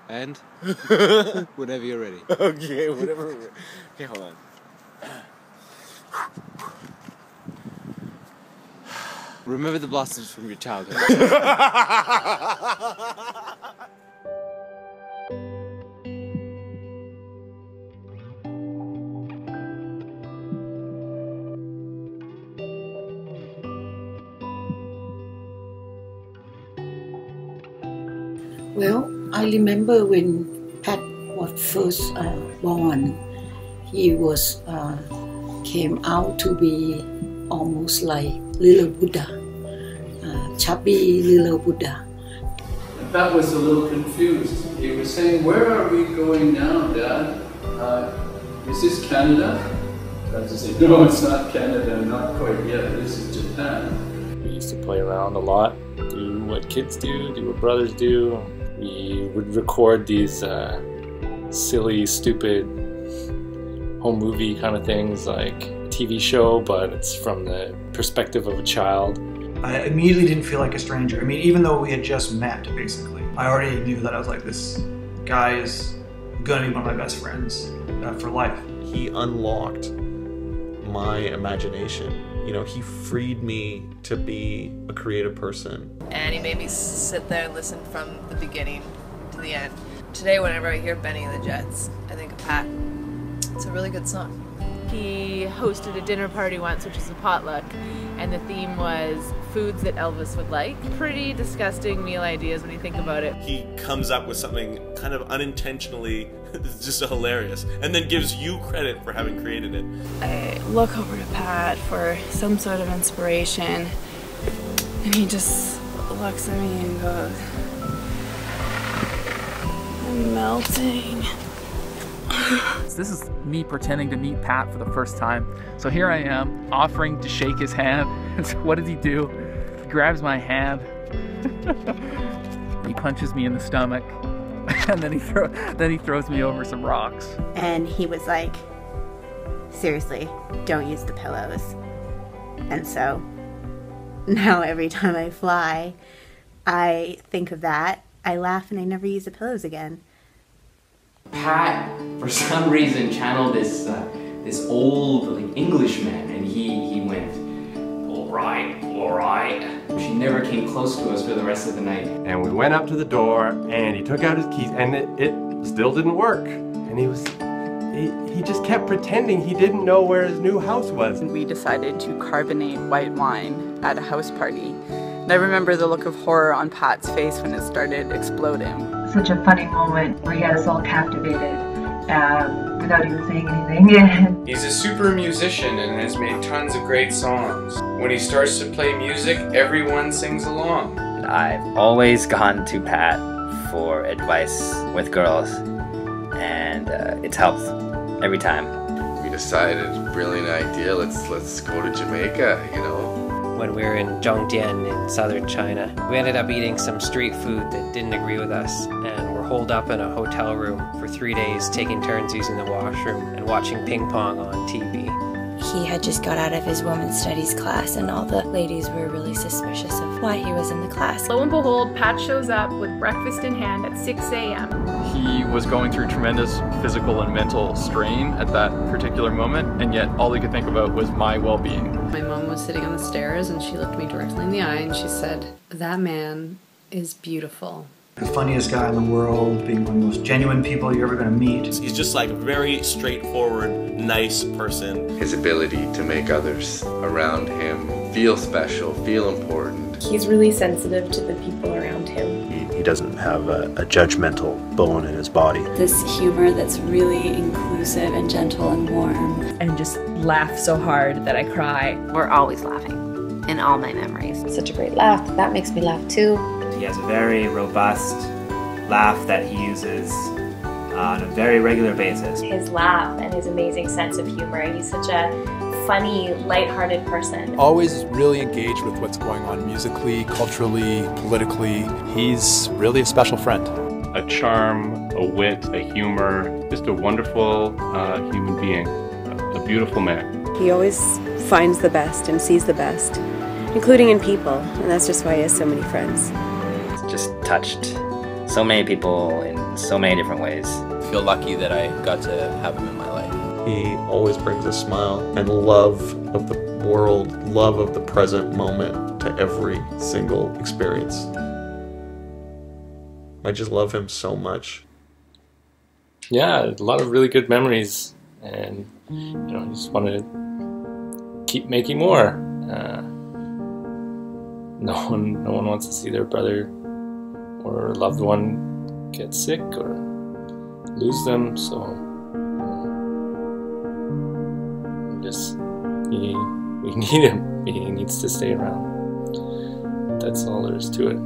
And whenever you're ready. Okay, whatever. Okay, hold on. Remember the blossoms from your childhood. Well, I remember when Pat was first born, he was came out to be almost like little Buddha, chubby little Buddha. Pat was a little confused. He was saying, "Where are we going now, Dad? Is this Canada?" Dad said, "No, it's not Canada, not quite yet. This is Japan." We used to play around a lot, do what kids do what brothers do. We would record these silly, stupid home movie kind of things, like a TV show, but it's from the perspective of a child. I immediately didn't feel like a stranger. I mean, even though we had just met, basically, I already knew that I was like, this guy is gonna be one of my best friends for life. He unlocked my imagination. You know, he freed me to be a creative person. And he made me sit there and listen from the beginning to the end. Today, whenever I hear Benny and the Jets, I think of Pat. It's a really good song. He hosted a dinner party once, which is a potluck, and the theme was foods that Elvis would like. Pretty disgusting meal ideas when you think about it. He comes up with something kind of unintentionally just hilarious, and then gives you credit for having created it. I look over to Pat for some sort of inspiration, and he just looks at me and goes, "I'm melting." This is me pretending to meet Pat for the first time. So here I am, offering to shake his hand. So what does he do? He grabs my hand. He punches me in the stomach. And then he throws me over some rocks. And he was like, "Seriously, don't use the pillows." And so now every time I fly, I think of that, I laugh, and I never use the pillows again. Pat, for some reason, channeled this old Englishman, and he went, all right. She never came close to us for the rest of the night. And we went up to the door, and he took out his keys, and it still didn't work. And he just kept pretending he didn't know where his new house was. We decided to carbonate white wine at a house party. And I remember the look of horror on Pat's face when it started exploding. Such a funny moment where he had us all captivated without even saying anything. He's a super musician and has made tons of great songs. When he starts to play music, everyone sings along. I've always gone to Pat for advice with girls, and it's helped every time. We decided, brilliant idea, let's go to Jamaica, you know. When we were in Zhongjian in southern China, we ended up eating some street food that didn't agree with us, and we're holed up in a hotel room for 3 days, taking turns using the washroom and watching ping pong on TV. He had just got out of his women's studies class, and all the ladies were really suspicious of why he was in the class. Lo and behold, Pat shows up with breakfast in hand at 6 a.m. He was going through tremendous physical and mental strain at that particular moment, and yet all he could think about was my well-being. My mom was sitting on the stairs, and she looked me directly in the eye, and she said, "That man is beautiful." The funniest guy in the world, being one of the most genuine people you're ever going to meet. He's just like a very straightforward, nice person. His ability to make others around him feel special, feel important. He's really sensitive to the people around him. He doesn't have a judgmental bone in his body. This humor that's really inclusive and gentle and warm. And just laugh so hard that I cry. We're always laughing in all my memories. Such a great laugh. That makes me laugh too. He has a very robust laugh that he uses on a very regular basis. His laugh and his amazing sense of humor. He's such a funny, lighthearted person. Always really engaged with what's going on musically, culturally, politically. He's really a special friend. A charm, a wit, a humor, just a wonderful human being, a beautiful man. He always finds the best and sees the best, including in people, and that's just why he has so many friends. Just touched so many people in so many different ways. I feel lucky that I got to have him in my life. He always brings a smile and love of the world, love of the present moment to every single experience. I just love him so much. Yeah, a lot of really good memories, and I just want to keep making more. No one wants to see their brother or loved one get sick or lose them, so we need him. He needs to stay around. That's all there is to it.